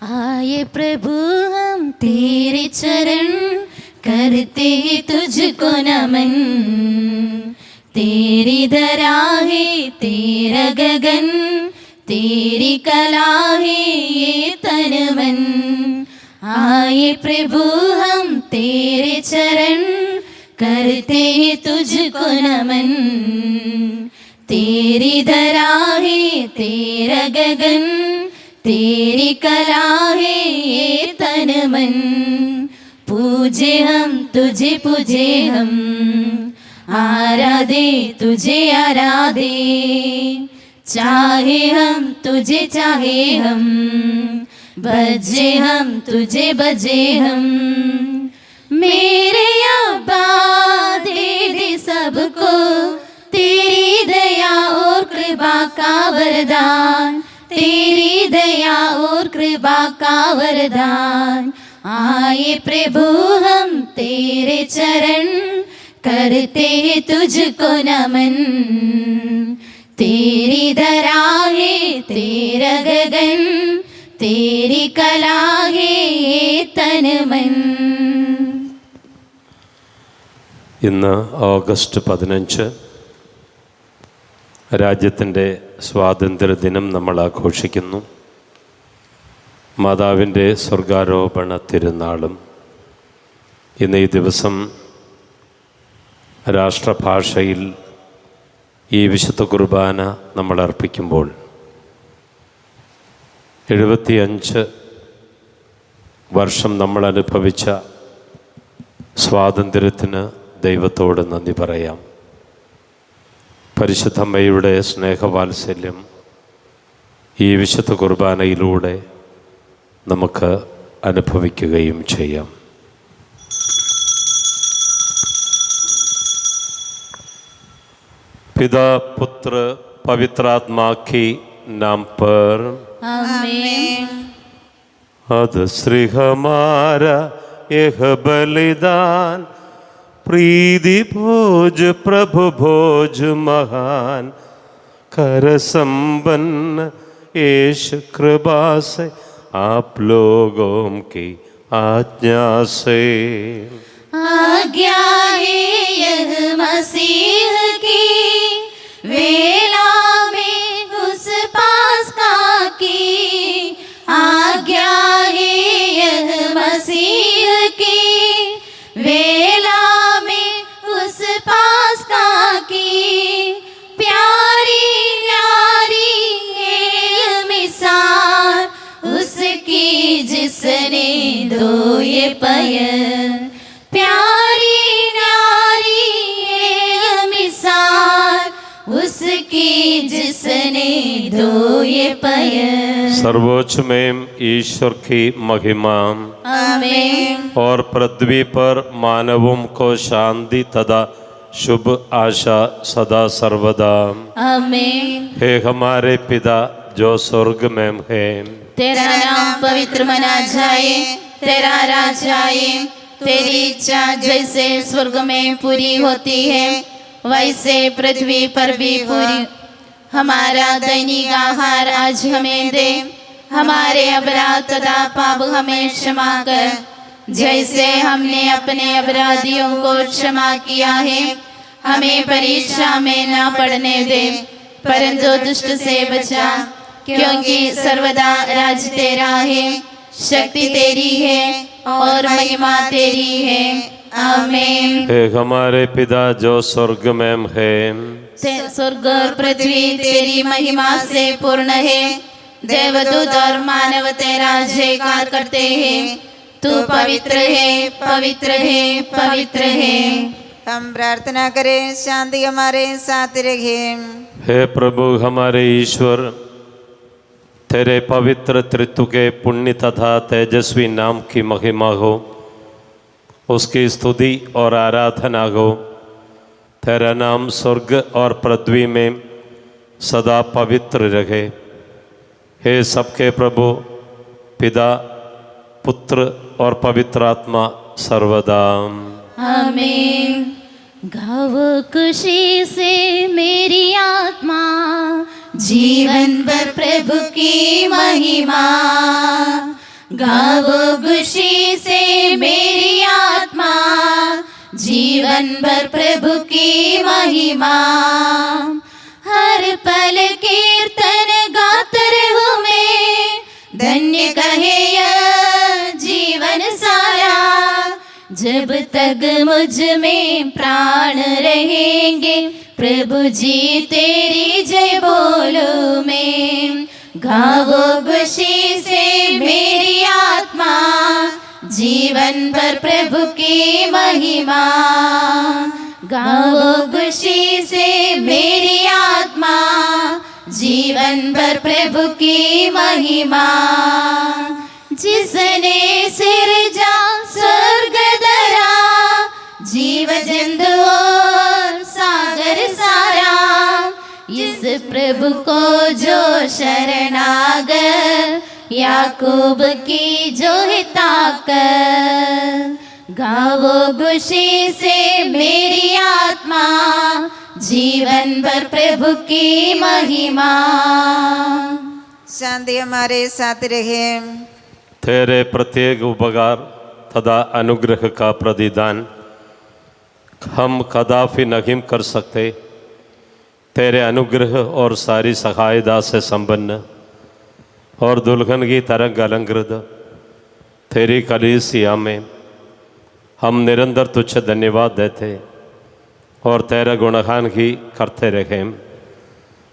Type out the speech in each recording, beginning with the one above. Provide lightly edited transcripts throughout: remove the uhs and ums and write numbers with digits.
आए प्रभु हम तेरे चरण, करते तुझको नमन। तेरी दया है तेरा गगन, तेरी कला है ये तन मन। आए प्रभु हम तेरे चरण, करते तुझको नमन। तेरी दया है तेरा गगन, तेरी कला है ये तन मन। पूजे हम तुझे, पूजे हम, आराधे तुझे आराधे। चाहे हम तुझे, चाहे हम, बजे हम तुझे, बजे हम। मेरे अब्बा दे दे सबको तेरी दया और कृपा का वरदान, तेरी दया और कृपा का वरदान। आए प्रभु हम तेरे चरण, करते तुझको नमन। तेरी दया है तेरा गगन, तेरी कला है ये तन मन। ഇന്ന് ഓഗസ്റ്റ് 15 രാജ്യത്തിൻ്റെ സ്വാതന്ത്ര്യദിനം നമ്മൾ ആഘോഷിക്കുന്നു. മാതാവിൻ്റെ സ്വർഗാരോപണ തിരുനാളും. ഇന്ന് ഈ ദിവസം രാഷ്ട്രഭാഷയിൽ ഈ വിശുദ്ധ കുർബാന നമ്മൾ അർപ്പിക്കുമ്പോൾ 75 വർഷം നമ്മൾ അനുഭവിച്ച സ്വാതന്ത്ര്യത്തിന് ദൈവത്തോട് നന്ദി പറയാം. പരിശുദ്ധമ്മയുടെ സ്നേഹവാത്സല്യം ഈ വിശുദ്ധ കുർബാനയിലൂടെ നമുക്ക് അനുഭവിക്കുകയും ചെയ്യാം. पिता पुत्र पवित्र आत्मा की नाम पर आमीन। अद श्री हमारा यह बलिदान, प्रीति भोज प्रभु भोज महान। कर संपन्न यीशु कृपा से आप लोगों की आज्ञा से। आज्ञा है यह मसीह की, वेला में उस पास्का की। आज्ञा है यह मसीह की, वेला में उस पास्का की। प्यारी न्यारी ये मिसाल उसकी जिसने दो ये पैर। प्यारी न्यारी ये मिसाल उसकी जिसने दो ये पैर। सर्वोच्च में ईश्वर की महिमा, आमीन। और पृथ्वी पर मानवों को शांति तथा शुभ आशा सदा सर्वदा। आमीन। हे हमारे पिता जो स्वर्ग में है, तेरा नाम पवित्र मना जाए, तेरा राज आए। तेरी इच्छा जैसे स्वर्ग में पूरी होती है, वैसे पृथ्वी पर भी पूरी। हमारा दैनिक आहार आज हमें दे, हमारे अपराध तथा पाप हमें क्षमा कर, जैसे हमने अपने अपराधियों को क्षमा किया है। हमें परीक्षा में न पड़ने दे, परंतु दुष्ट से बचा, क्योंकि सर्वदा राज तेरा है, शक्ति तेरी है और महिमा तेरी है। आमीन। हे हमारे पिता जो स्वर्ग में है, स्वर्ग और पृथ्वी तेरी महिमा से पूर्ण है। देवदूत और मानव तेरा जयकार करते हैं। तू पवित्र है, पवित्र है, पवित्र है। हम प्रार्थना करें, शांति हमारे साथ रहे। हे प्रभु हमारे ईश्वर, तेरे पवित्र त्रित्व के पुण्य तथा तेजस्वी नाम की महिमा हो, उसकी स्तुति और आराधना हो। तेरा नाम स्वर्ग और पृथ्वी में सदा पवित्र रहे। हे सबके प्रभु पिता पुत्र और पवित्र आत्मा सर्वदा। आमीन। गाओ खुशी से मेरी आत्मा, जीवन भर प्रभु की महिमा। गावो खुशी से मेरी आत्मा, जीवन भर प्रभु की महिमा। हर पल कीर्तन गाते रहूं मैं, धन्य कहे यह जीवन सारा। जब तक मुझ में प्राण रहेंगे, प्रभु जी तेरी जय बोलूं मैं। गावो खुशी से मेरी आत्मा, जीवन भर प्रभु की महिमा। गावो खुशी से मेरी आत्मा, जीवन भर प्रभु की महिमा। जिसने सिरजा स्वर्ग धरा, जीव जंतु और सागर सारा। इस प्रभु को जो शरणागत, याकूब की जो है ताकत। गावो खुशी से मेरी आत्मा, जीवन भर प्रभु की महिमा। शांति हमारे साथ रहे। तेरे प्रत्येक उपकार तथा अनुग्रह का प्रतिदान हम कदापि नहीं कर सकते। तेरे अनुग्रह और सारी सहायता से संपन्न और दुल्हन की तरह अलंकृत तेरी कलीसिया में हम निरंतर तुझ धन्यवाद देते और तेरा गुणगान ही करते रहे।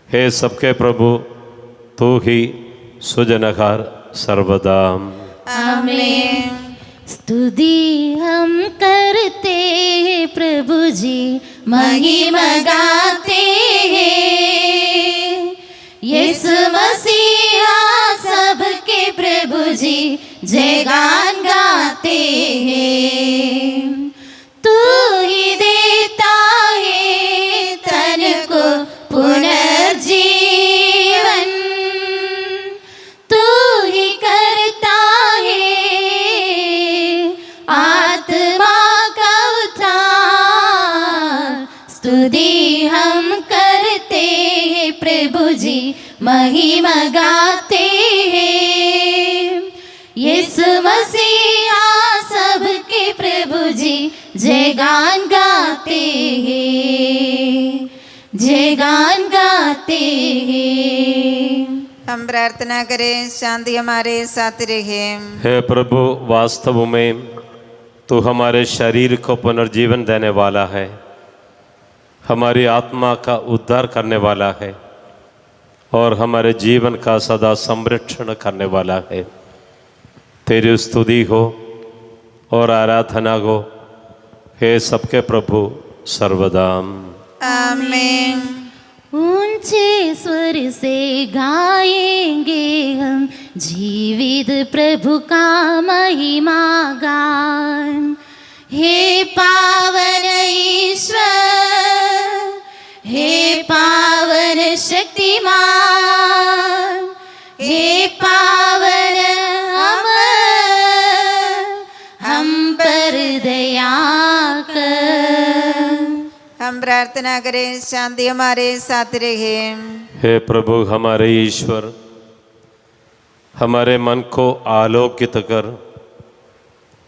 हे सबके प्रभु, तू ही सुजनकार सर्वदा। आमीन। स्तुति हम करते हैं प्रभु जी, महिमा गाते हैं। यीशु मसीहा सबके प्रभु जी, जय गान गाते हैं। तू ही देता है तन को पुनर्जीवन, तू ही करता है आत्मा का उद्धार। स्तुति हम करते हैं प्रभु जी, महिमा गाते हैं। यीशु मसीहा सबके प्रभु जी, जय गान गाते हैं, जय गान गाते हैं। हम प्रार्थना करें, शांति हमारे साथ रहे। हे प्रभु, वास्तव में तू हमारे शरीर को पुनर्जीवन देने वाला है, हमारी आत्मा का उद्धार करने वाला है और हमारे जीवन का सदा संरक्षण करने वाला है। तेरी स्तुति हो और आराधना हो, हे सबके प्रभु सर्वदा। आमीन। ऊंचे स्वर से गाएंगे हम जीवित प्रभु का महिमा गान। हे पावन ईश्वर, हे पावन शक्तिमान, हे पावन अमर, हम पर दया कर। हम प्रार्थना करें, शांति हमारे साथ रहे। हे प्रभु हमारे ईश्वर, हमारे मन को आलोकित कर,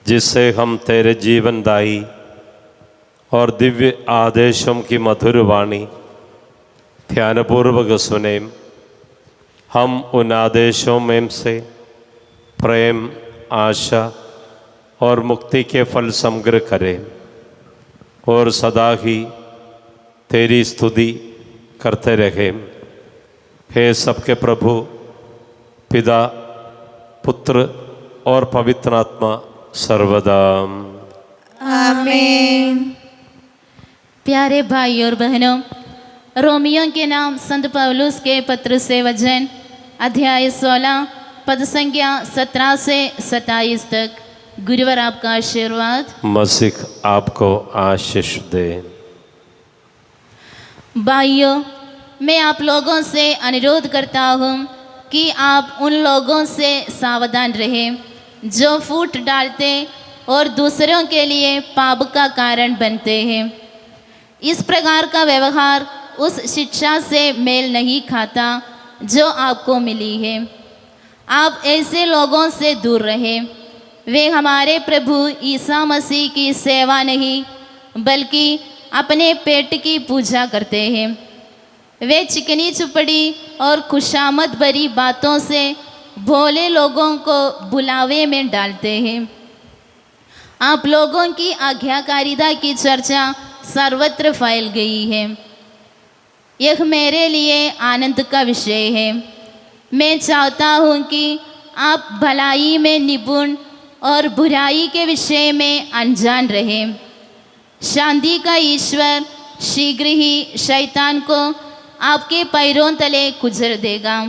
जिससे हम तेरे जीवनदायी और दिव्य आदेशों की मधुर वाणी ध्यानपूर्वक सुने। हम उन आदेशों में से प्रेम, आशा और मुक्ति के फल संग्रह करें और सदा ही तेरी स्तुति करते रहें। हे सबके प्रभु, पिता, पुत्र और पवित्र आत्मा सर्वदा। आमीन। प्यारे भाई और बहनों, रोमियो के नाम संत पौलुस के पत्र से वचन, अध्याय 16 पद संख्या 17 से 27 तक। गुरुवर आपका आशीर्वाद। मसीह आपको आशीष दे। भाइयों, मैं आप लोगों से अनुरोध करता हूँ कि आप उन लोगों से सावधान रहें जो फूट डालते और दूसरों के लिए पाप का कारण बनते हैं। इस प्रकार का व्यवहार उस शिक्षा से मेल नहीं खाता जो आपको मिली है। आप ऐसे लोगों से दूर रहें। वे हमारे प्रभु ईसा मसीह की सेवा नहीं बल्कि अपने पेट की पूजा करते हैं। वे चिकनी चुपड़ी और खुशामद भरी बातों से भोले लोगों को बुलावे में डालते हैं। आप लोगों की आज्ञाकारिता की चर्चा सर्वत्र फैल गई है। यह मेरे लिए आनंद का विषय है। मैं चाहता हूँ कि आप भलाई में निपुण और बुराई के विषय में अनजान रहें। शांति का ईश्वर शीघ्र ही शैतान को आपके पैरों तले कुचल देगा।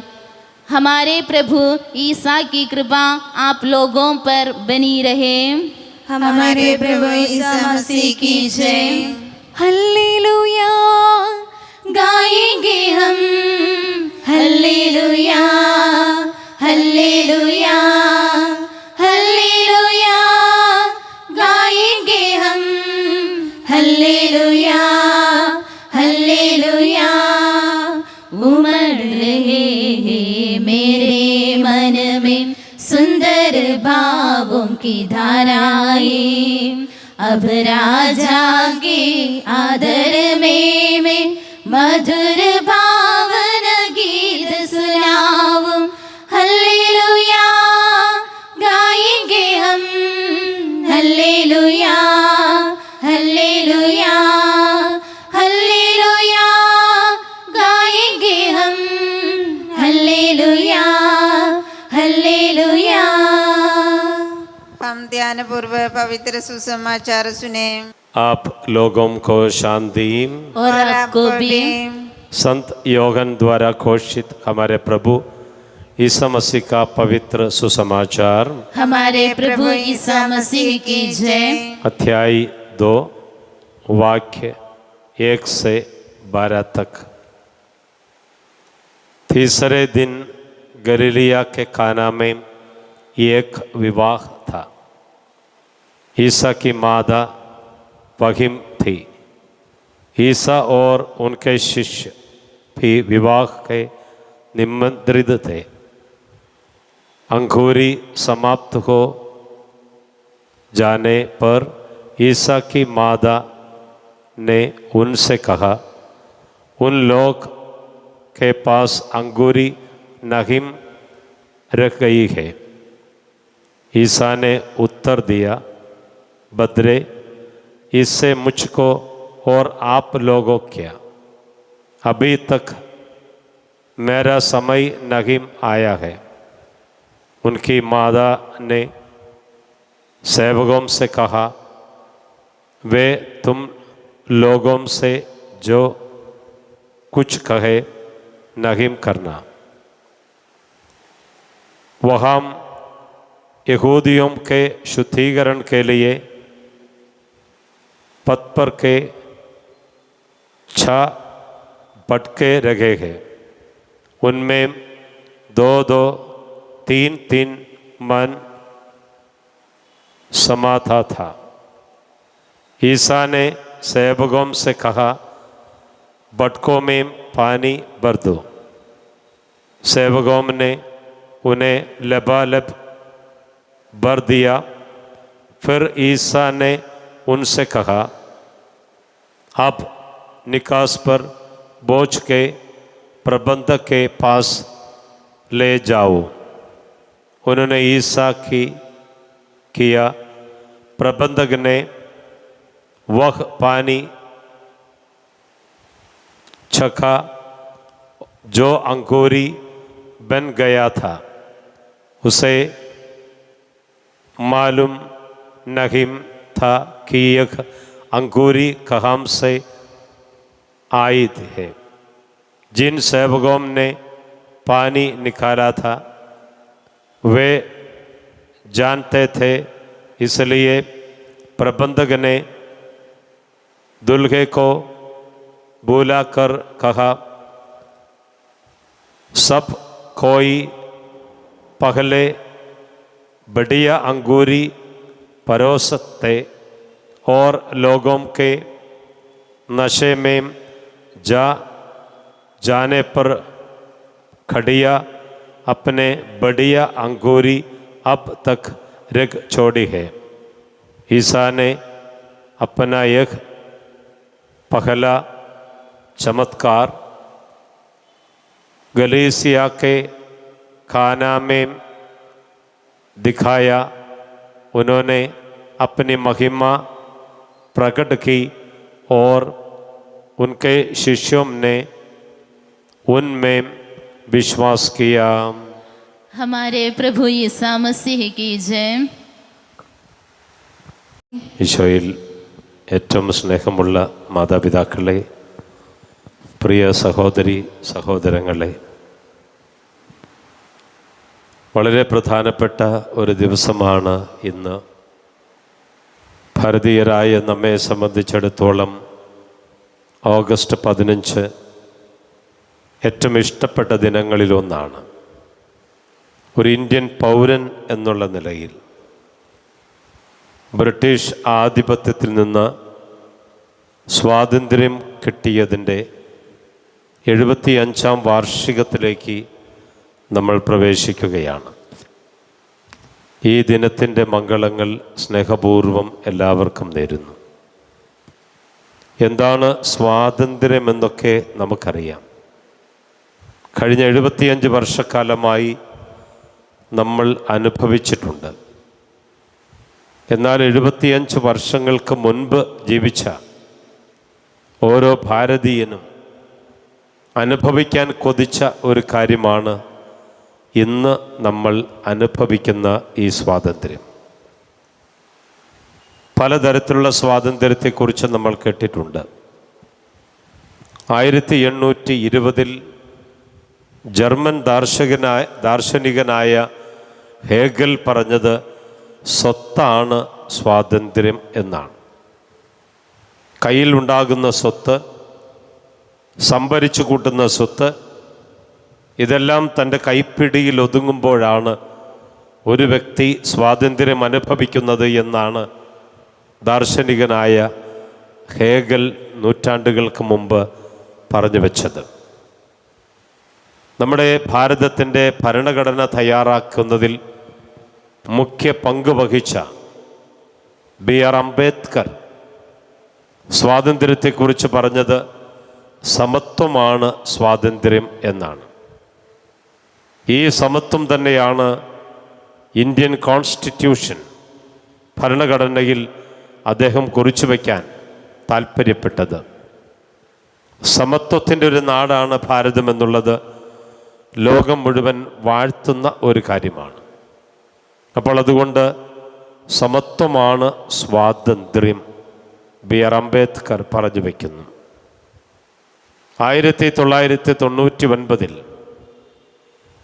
हमारे प्रभु ईसा की कृपा आप लोगों पर बनी रहे। हमारे प्रभु ईसा मसीह की जय। हल्लेलुया गाएंगे हम, हल्लेलुया हल्लेलुया हल्लेलुया गाएंगे हम, हल्लेलुया हल्लेलुया। उमड़ रहे हैं मेरे मन में सुंदर भावों की धाराएं। अब राजा के आदर में मैं मधुर भावन गीत सुनाऊं। हल्लेलुया गाएंगे हम, हल्लेलुया हल्लेलुया हल्लेलुया गाएंगे हम, हल्लेलुया हल्लेलुया। हम ध्यान पूर्वक पवित्र सुसमाचार सुने। आप लोगों को शांति। और आपको भी। संत योहन द्वारा घोषित हमारे प्रभु ईसा मसीह का पवित्र सुसमाचार। हमारे प्रभु ईसा मसीह की जय। अध्याय 2 वाक्य 1 से 12 तक। तीसरे दिन गलीलिया के काना में एक विवाह था। ईसा की माता वहीम थी। ईसा और उनके शिष्य भी विवाह के निमंत्रित थे। अंगूरी समाप्त हो जाने पर ईसा की माता ने उनसे कहा, उन लोग के पास अंगूरी नहीं रख गई है। ईसा ने उत्तर दिया, बदरे इससे मुझको और आप लोगों क्या, अभी तक मेरा समय नहीं आया है। उनकी माता ने सेवकों से कहा, वे तुम लोगों से जो कुछ कहे नहीं करना। वहाँ यहूदियों के शुद्धिकरण के लिए पत्थर के 6 पटके रखे हैं। उनमें 2-2, 3-3 मन समाता था। ईसा ने सेवकों से कहा, बटकों में पानी भर दो। सेवकों ने उन्हें लबालब भर दिया। फिर ईसा ने उनसे कहा, अब निकास पर बोझ के प्रबंधक के पास ले जाओ। उन्होंने ईसा की किया। प्रबंधक ने वह पानी चखा जो अंगूरी बन गया था। उसे मालूम नहीं था कि यह अंगूरी कहाँ से आई है। जिन सेवकों ने पानी निकाला था वे जानते थे, इसलिए प्रबंधक ने दुल्हे को बुलाकर कहा, सब कोई पहले बढ़िया अंगूरी परोसते और लोगों के नशे में जाने पर खड़िया अपने बढ़िया अंगूरी अब तक रख छोड़ी है। ईसा ने अपना यह पहला चमत्कार गलीसिया के काना में दिखाया। उन्होंने अपनी महिमा प्रकट की और उनके शिष्यों ने उनमें विश्वास किया। हमारे प्रभु ईसा मसीह की जय। ഈശോയിൽ ഏറ്റവും സ്നേഹമുള്ള മാതാപിതാക്കളെ, പ്രിയ സഹോദരി സഹോദരങ്ങളെ, വളരെ പ്രധാനപ്പെട്ട ഒരു ദിവസമാണ് ഇന്ന്. ഭാരതീയരായ നമ്മെ സംബന്ധിച്ചിടത്തോളം ഓഗസ്റ്റ് 15 ഏറ്റവും ഇഷ്ടപ്പെട്ട ദിനങ്ങളിലൊന്നാണ്. ഒരു ഇന്ത്യൻ പൗരൻ എന്നുള്ള നിലയിൽ ബ്രിട്ടീഷ് ആധിപത്യത്തിൽ നിന്ന് സ്വാതന്ത്ര്യം കിട്ടിയതിൻ്റെ 75ാം വാർഷികത്തിലേക്ക് നമ്മൾ പ്രവേശിക്കുകയാണ്. ഈ ദിനത്തിൻ്റെ മംഗളങ്ങൾ സ്നേഹപൂർവം എല്ലാവർക്കും നേരുന്നു. എന്താണ് സ്വാതന്ത്ര്യമെന്നൊക്കെ നമുക്കറിയാം. കഴിഞ്ഞ 75 വർഷക്കാലമായി നമ്മൾ അനുഭവിച്ചിട്ടുണ്ട്. എന്നാൽ 75 വർഷങ്ങൾക്ക് മുൻപ് ജീവിച്ച ഓരോ ഭാരതീയനും അനുഭവിക്കാൻ കൊതിച്ച ഒരു കാര്യമാണ് ഇന്ന് നമ്മൾ അനുഭവിക്കുന്ന ഈ സ്വാതന്ത്ര്യം. പലതരത്തിലുള്ള സ്വാതന്ത്ര്യത്തെക്കുറിച്ച് നമ്മൾ കേട്ടിട്ടുണ്ട്. 1820 ജർമ്മൻ ദാർശനികനായ ഹേഗൽ പറഞ്ഞത് സ്വത്താണ് സ്വാതന്ത്ര്യം എന്നാണ്. കയ്യിലുണ്ടാകുന്ന സ്വത്ത്, സംഭരിച്ചു കൂട്ടുന്ന സ്വത്ത്, ഇതെല്ലാം തൻ്റെ കൈപ്പിടിയിൽ ഒതുങ്ങുമ്പോഴാണ് ഒരു വ്യക്തി സ്വാതന്ത്ര്യം അനുഭവിക്കുന്നത് എന്നാണ് ദാർശനികനായ ഹേഗൽ നൂറ്റാണ്ടുകൾക്ക് മുമ്പ് പറഞ്ഞു വെച്ചത്. നമ്മുടെ ഭാരതത്തിൻ്റെ ഭരണഘടന തയ്യാറാക്കുന്നതിൽ മുഖ്യ പങ്ക് വഹിച്ച B.R. അംബേദ്കർ സ്വാതന്ത്ര്യത്തെക്കുറിച്ച് പറഞ്ഞത് സമത്വമാണ് സ്വാതന്ത്ര്യം എന്നാണ്. ഈ സമത്വം തന്നെയാണ് ഇന്ത്യൻ കോൺസ്റ്റിറ്റ്യൂഷൻ ഭരണഘടനയിൽ അദ്ദേഹം കുറിച്ചു വയ്ക്കാൻ താല്പര്യപ്പെട്ടത്. സമത്വത്തിൻ്റെ ഒരു നാടാണ് ഭാരതം എന്നുള്ളത് ലോകം മുഴുവൻ വാഴ്ത്തുന്ന ഒരു കാര്യമാണ്. അപ്പോൾ അതുകൊണ്ട് സമത്വമാണ് സ്വാതന്ത്ര്യം B.R. അംബേദ്കർ പറഞ്ഞു വയ്ക്കുന്നു. 1999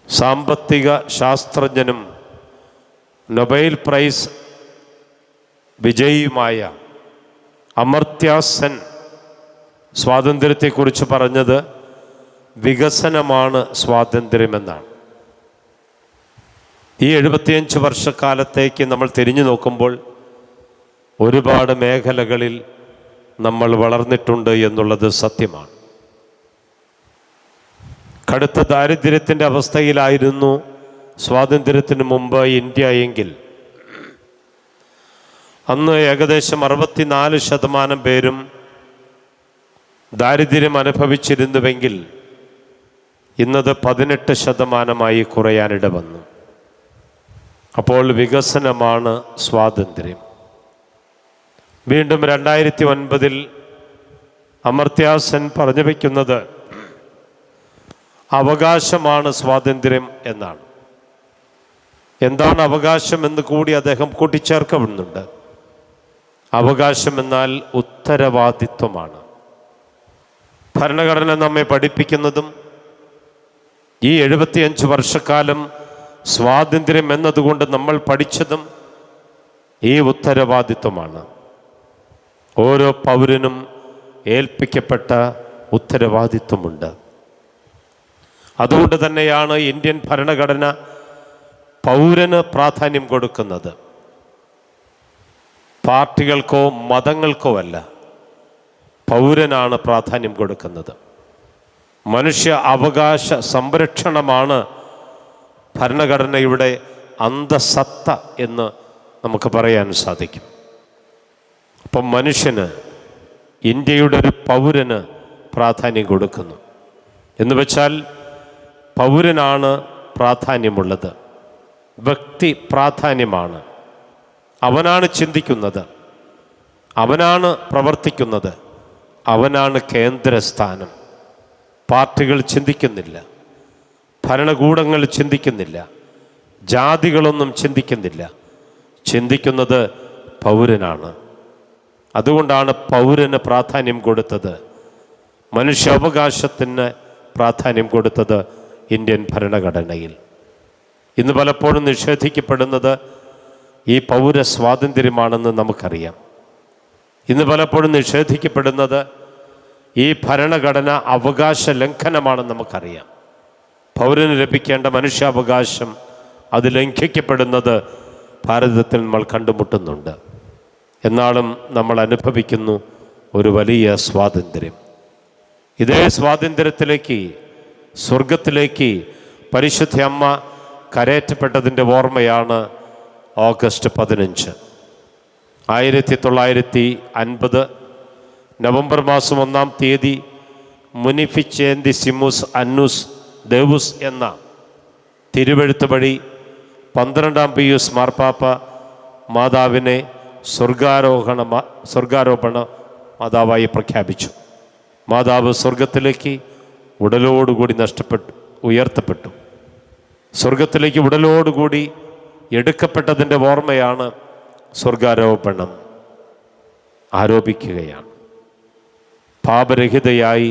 സാമ്പത്തിക ശാസ്ത്രജ്ഞനും നൊബേൽ പ്രൈസ് വിജയിയുമായ അമർത്യ സെൻ സ്വാതന്ത്ര്യത്തെക്കുറിച്ച് പറഞ്ഞത് വികസനമാണ് സ്വാതന്ത്ര്യമെന്നാണ്. ഈ 75 വർഷക്കാലത്തേക്ക് നമ്മൾ തിരിഞ്ഞു നോക്കുമ്പോൾ ഒരുപാട് മേഖലകളിൽ നമ്മൾ വളർന്നിട്ടുണ്ട് എന്നുള്ളത് സത്യമാണ്. കടുത്ത ദാരിദ്ര്യത്തിൻ്റെ അവസ്ഥയിലായിരുന്നു സ്വാതന്ത്ര്യത്തിന് മുമ്പ് ഇന്ത്യ എങ്കിൽ അന്ന് ഏകദേശം 64% പേരും ദാരിദ്ര്യം അനുഭവിച്ചിരുന്നുവെങ്കിൽ ഇന്നത് 18% കുറയാനിട വന്നു. അപ്പോൾ വികസനമാണ് സ്വാതന്ത്ര്യം. വീണ്ടും 2009 അമർത്യ സെൻ പറഞ്ഞു വയ്ക്കുന്നത് അവകാശമാണ് സ്വാതന്ത്ര്യം എന്നാണ്. എന്താണ് അവകാശം എന്ന് കൂടി അദ്ദേഹം കൂട്ടിച്ചേർക്കുന്നുണ്ട്. അവകാശം എന്നാൽ ഉത്തരവാദിത്വമാണ്. ഭരണഘടന നമ്മെ പഠിപ്പിക്കുന്നതും ഈ 75 വർഷക്കാലം സ്വാതന്ത്ര്യം എന്നതുകൊണ്ട് നമ്മൾ പഠിച്ചതും ഈ ഉത്തരവാദിത്വമാണ്. ഓരോ പൗരനും ഏൽപ്പിക്കപ്പെട്ട ഉത്തരവാദിത്വമുണ്ട്. അതുകൊണ്ട് തന്നെയാണ് ഇന്ത്യൻ ഭരണഘടന പൗരന് പ്രാധാന്യം കൊടുക്കുന്നത്. പാർട്ടികൾക്കോ മതങ്ങൾക്കോ അല്ല, പൗരനാണ് പ്രാധാന്യം കൊടുക്കുന്നത്. മനുഷ്യ അവകാശ സംരക്ഷണമാണ് ഭരണഘടനയുടെ അന്തസത്ത എന്ന് നമുക്ക് പറയാൻ സാധിക്കും. അപ്പം മനുഷ്യന്, ഇന്ത്യയുടെ ഒരു പൗരന് പ്രാധാന്യം കൊടുക്കുന്നു എന്ന് വെച്ചാൽ പൗരനാണ് പ്രാധാന്യമുള്ളത്, വ്യക്തി പ്രാധാന്യമാണ്. അവനാണ് ചിന്തിക്കുന്നത്, അവനാണ് പ്രവർത്തിക്കുന്നത്, അവനാണ് കേന്ദ്രസ്ഥാനം. പാർട്ടികൾ ചിന്തിക്കുന്നില്ല, ഭരണകൂടങ്ങൾ ചിന്തിക്കുന്നില്ല, ജാതികളൊന്നും ചിന്തിക്കുന്നില്ല. ചിന്തിക്കുന്നത് പൗരനാണ്. അതുകൊണ്ടാണ് പൗരന് പ്രാധാന്യം കൊടുത്തത്, മനുഷ്യാവകാശത്തിന് പ്രാധാന്യം കൊടുത്തത് ഇന്ത്യൻ ഭരണഘടനയിൽ. ഇന്ന് പലപ്പോഴും നിഷേധിക്കപ്പെടുന്നത് ഈ പൗര സ്വാതന്ത്ര്യമാണെന്ന് നമുക്കറിയാം. ഇന്ന് പലപ്പോഴും നിഷേധിക്കപ്പെടുന്നത് ഈ ഭരണഘടന അവകാശ ലംഘനമാണെന്ന് നമുക്കറിയാം. പൗരന് ലഭിക്കേണ്ട മനുഷ്യാവകാശം അത് ലംഘിക്കപ്പെടുന്നത് ഭാരതത്തിൽ നമ്മൾ കണ്ടുമുട്ടുന്നുണ്ട്. എന്നാലും നമ്മൾ അനുഭവിക്കുന്നു ഒരു വലിയ സ്വാതന്ത്ര്യം. ഇതേ സ്വാതന്ത്ര്യത്തിലേക്ക്, സ്വർഗത്തിലേക്ക് പരിശുദ്ധ അമ്മ കരേറ്റപ്പെട്ടതിൻ്റെ ഓർമ്മയാണ് ഓഗസ്റ്റ് 15. 1950 നവംബർ മാസം 1-ാം തീയതി മുനിഫിച്ചേന്തിസിമുസ് അന്നൂസ് ദേവുസ് എന്ന തിരുവെഴുത്ത് വഴി 12-ാം പിയൂസ് മാർപ്പാപ്പ മാതാവിനെ സ്വർഗാരോപണ മാതാവായി പ്രഖ്യാപിച്ചു. മാതാവ് സ്വർഗത്തിലേക്ക് ഉടലോടുകൂടി ഉയർത്തപ്പെട്ടു. സ്വർഗത്തിലേക്ക് ഉടലോടുകൂടി എടുക്കപ്പെട്ടതിൻ്റെ ഓർമ്മയാണ് സ്വർഗാരോപണം. ആരോപിക്കുകയാണ്. പാപരഹിതയായി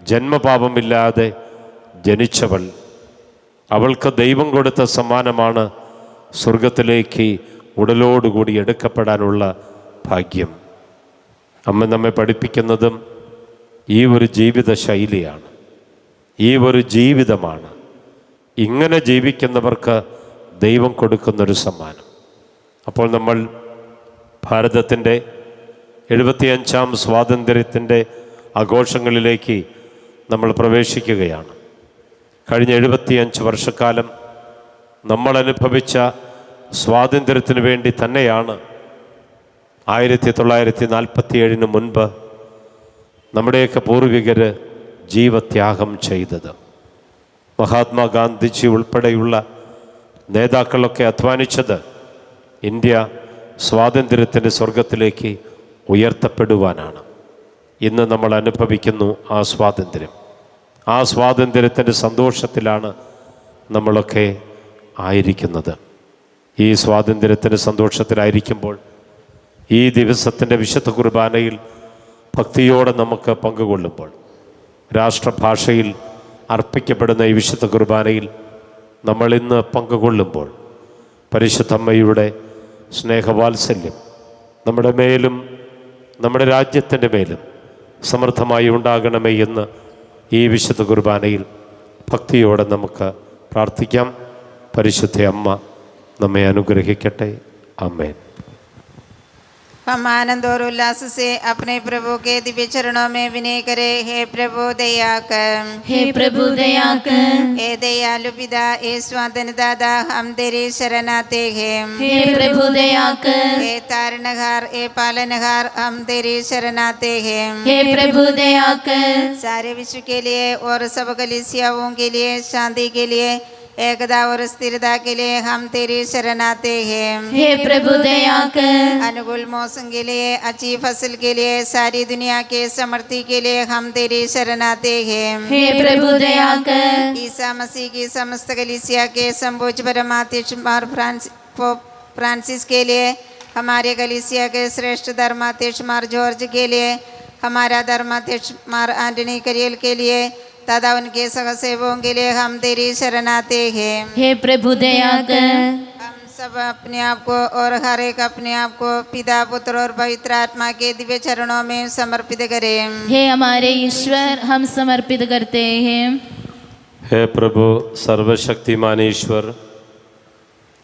ജന്മപാപമില്ലാതെ ജനിച്ചവൾ, അവൾക്ക് ദൈവം കൊടുത്ത സമ്മാനമാണ് സ്വർഗത്തിലേക്ക് ഉടലോടുകൂടി എടുക്കപ്പെടാനുള്ള ഭാഗ്യം. അമ്മ നമ്മെ പഠിപ്പിക്കുന്നതും ഈ ഒരു ജീവിത ശൈലിയാണ്, ഈ ഒരു ജീവിതമാണ്. ഇങ്ങനെ ജീവിക്കുന്നവർക്ക് ദൈവം കൊടുക്കുന്നൊരു സമ്മാനം. അപ്പോൾ നമ്മൾ ഭാരതത്തിൻ്റെ 75-ാം സ്വാതന്ത്ര്യത്തിൻ്റെ ആഘോഷങ്ങളിലേക്ക് നമ്മൾ പ്രവേശിക്കുകയാണ്. കഴിഞ്ഞ 75 വർഷക്കാലം നമ്മൾ അനുഭവിച്ച സ്വാതന്ത്ര്യത്തിന് വേണ്ടി തന്നെയാണ് 1947 മുൻപ് നമ്മുടെയൊക്കെ പൂർവികർ ജീവത്യാഗം ചെയ്തത്. മഹാത്മാഗാന്ധിജി ഉൾപ്പെടെയുള്ള നേതാക്കളൊക്കെ അധ്വാനിച്ചത് ഇന്ത്യ സ്വാതന്ത്ര്യത്തിൻ്റെ സ്വർഗത്തിലേക്ക് ഉയർത്തപ്പെടുവാനാണ്. ഇന്ന് നമ്മൾ അനുഭവിക്കുന്നു ആ സ്വാതന്ത്ര്യം. ആ സ്വാതന്ത്ര്യത്തിൻ്റെ സന്തോഷത്തിലാണ് നമ്മളൊക്കെ ആയിരിക്കുന്നത്. ഈ സ്വാതന്ത്ര്യത്തിൻ്റെ സന്തോഷത്തിലായിരിക്കുമ്പോൾ ഈ ദിവസത്തിൻ്റെ വിശുദ്ധ കുർബാനയിൽ ഭക്തിയോടെ നമുക്ക് പങ്കുകൊള്ളുമ്പോൾ, രാഷ്ട്രഭാഷയിൽ അർപ്പിക്കപ്പെടുന്ന ഈ വിശുദ്ധ കുർബാനയിൽ നമ്മൾ ഇന്ന് പങ്കുകൊള്ളുമ്പോൾ പരിശുദ്ധമ്മയുടെ സ്നേഹവാത്സല്യം നമ്മുടെ മേലും നമ്മുടെ രാജ്യത്തിൻ്റെ മേലും സമൃദ്ധമായി ഉണ്ടാകണമേ എന്ന് ഈ വിശുദ്ധ കുർബാനയിൽ ഭക്തിയോടെ നമുക്ക് പ്രാർത്ഥിക്കാം. പരിശുദ്ധ അമ്മ നമ്മെ അനുഗ്രഹിക്കട്ടെ. ആമേൻ. हम आनंद और उल्लास से अपने प्रभु के दिव्य चरणों में विनय करें। हे प्रभु दया कर, हे प्रभु दया कर, हे दयालु पिता, हे स्वातन दादा, हम तेरी शरण आते हैं। हे प्रभु दया कर, हे तारणहार, हे पालनहार, हम तेरी शरण आते हैं। हे प्रभु दया कर, सारे विश्व के लिए और सब कलीसियाओं के लिए शांति के लिए एकता और स्थिरता के लिए हम तेरी शरण आते हैं। हे प्रभु दया कर, अनुकूल मौसम के लिए, अच्छी फसल के लिए, सारी दुनिया के समृद्धि के लिए हम तेरी शरण आते हैं। हे प्रभु दया कर, ईसा मसीह की समस्त कलीसिया के संपूज परमाध्यक्ष मार पोप फ्रांसिस के लिए, हमारे कलीसिया के श्रेष्ठ धर्माध्यक्ष मार जॉर्ज के लिए, हमारा धर्माध्यक्ष मार एंटनी करियल के लिए तथा उनके सहसेवकों के लिए हम तेरी शरण आते हैं। हे प्रभु दया कर, हम सब अपने आप को और हर एक अपने आप को पिता, पुत्र और पवित्र आत्मा के दिव्य चरणों में समर्पित करें। हे हमारे ईश्वर, हम समर्पित करते हैं। हे प्रभु सर्वशक्तिमान ईश्वर,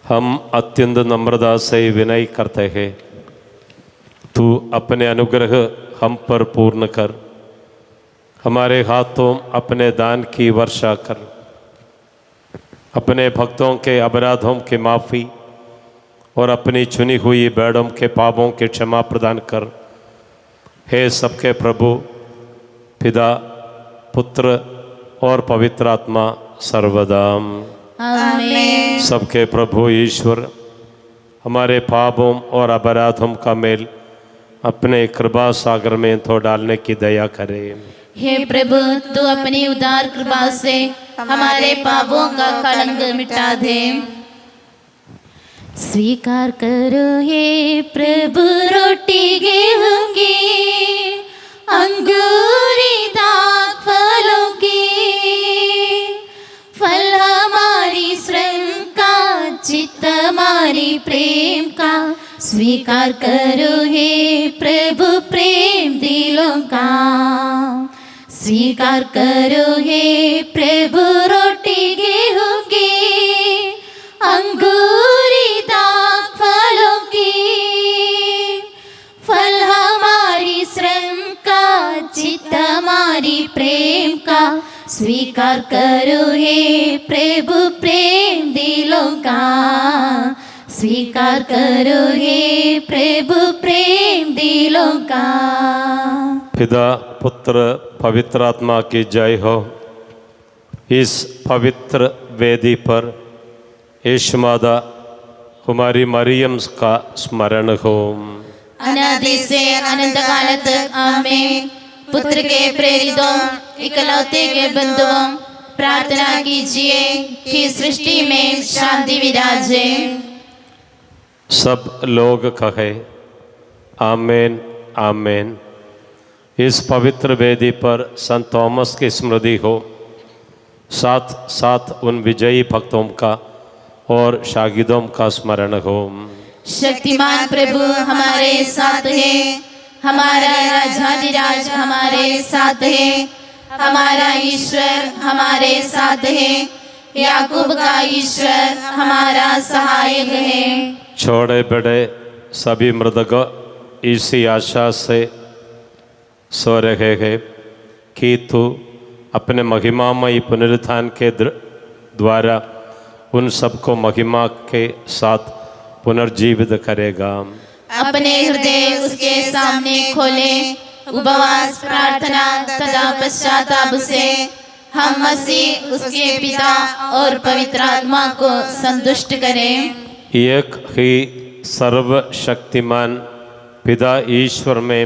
हम अत्यंत नम्रता से विनय करते हैं। तू अपने अनुग्रह हम पर पूर्ण कर, हमारे हाथों अपने दान की वर्षा कर। अपने भक्तों के अपराधों की माफ़ी और अपनी चुनी हुई भेड़ों के पापों की क्षमा प्रदान कर। हे सबके प्रभु, पिता, पुत्र और पवित्र आत्मा सर्वदा। आमीन। सबके प्रभु ईश्वर हमारे पापों और अपराधों का मेल अपने कृपा सागर में तो डालने की दया करे। हे प्रभु, तू अपनी उदार कृपा से हमारे पापों का कलंक मिटा दे। स्वीकार करो हे प्रभु रोटी गेहूं की, अंगूरी दाग फलों की, फल हमारी श्रम का, चित्त हमारी प्रेम का। स्वीकार करो हे प्रभु प्रेम दिलों का। स्वीकार करो हे प्रभु रोटी गेहूं की, अंगूरी दाग फलों की, फल हमारी श्रम का, चित्त हमारी प्रेम का। स्वीकार करो हे प्रभु प्रेम दिलों का। स्वीकार करो हे प्रभु प्रेम दिलों का। पिता, पुत्र, पवित्र आत्मा की जय हो। इस पवित्र वेदी पर यीशु माता कुमारी मरियम का स्मरण हो। अनादि से अनंत काल तक आमीन। पुत्र के प्रेरितों, इकलौते के बंधुओं, प्रार्थना कीजिए कि सृष्टि में शांति विराजे। सब लोग कहे आमीन आमीन। इस पवित्र वेदी पर संत थॉमस की स्मृति हो, साथ साथ उन विजयी भक्तों का और शागिदों का स्मरण हो। शक्तिमान प्रभु हमारे साथ है, हमारा राजाधिराज हमारे साथ है, हमारा ईश्वर हमारे साथ है, याकूब का ईश्वर हमारा सहायक है। छोटे बड़े सभी मृतक इसी आशा से सो रहे हैं कि तू अपने महिमामयी पुनरुत्थान के द्वारा उन सबको महिमा के साथ पुनर्जीवित करेगा। अपने हृदय उसके सामने खोले, उपवास, प्रार्थना तथा पश्चाताप से हम मसीह उसके पिता और पवित्र आत्मा को संतुष्ट करें। एक ही सर्वशक्तिमान पिता ईश्वर में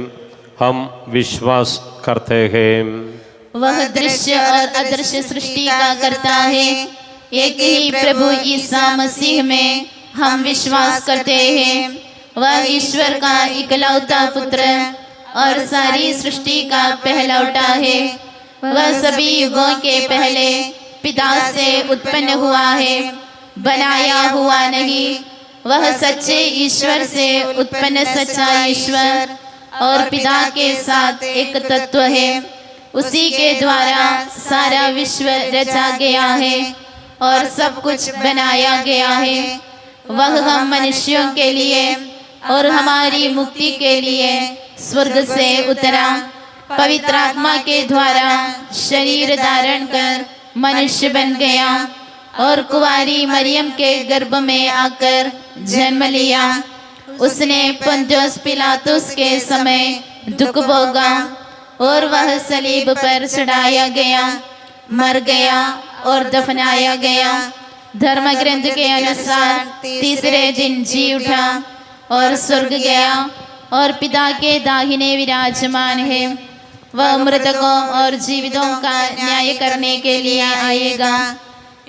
हम विश्वास करते हैं। वह दृश्य और अदृश्य सृष्टि का करता है। एक ही प्रभु ईसा मसीह में हम विश्वास करते हैं। वह ईश्वर का इकलौता पुत्र और सारी सृष्टि का पहलौठा है। वह सभी युगों के पहले पिता से उत्पन्न हुआ है, बनाया हुआ नहीं। वह सच्चे ईश्वर से उत्पन्न सच्चा ईश्वर और पिता के साथ एक तत्व है। उसी के द्वारा सारा विश्व रचा गया है और सब कुछ बनाया गया है। वह हम मनुष्यों के लिए और हमारी मुक्ति के लिए स्वर्ग से उतरा, पवित्र आत्मा के द्वारा शरीर धारण कर मनुष्य बन गया और कुंवारी मरियम के गर्भ में आकर जन्म लिया। उसने पुन्तियुस पिलातुस के समय दुख भोगा और वह सलीब पर चढ़ाया गया, मर गया और दफनाया गया। धर्म ग्रंथ के अनुसार तीसरे दिन जी उठा और स्वर्ग गया और पिता के दाहिने विराजमान है। वह मृतकों और जीवितों का न्याय करने के लिए आएगा।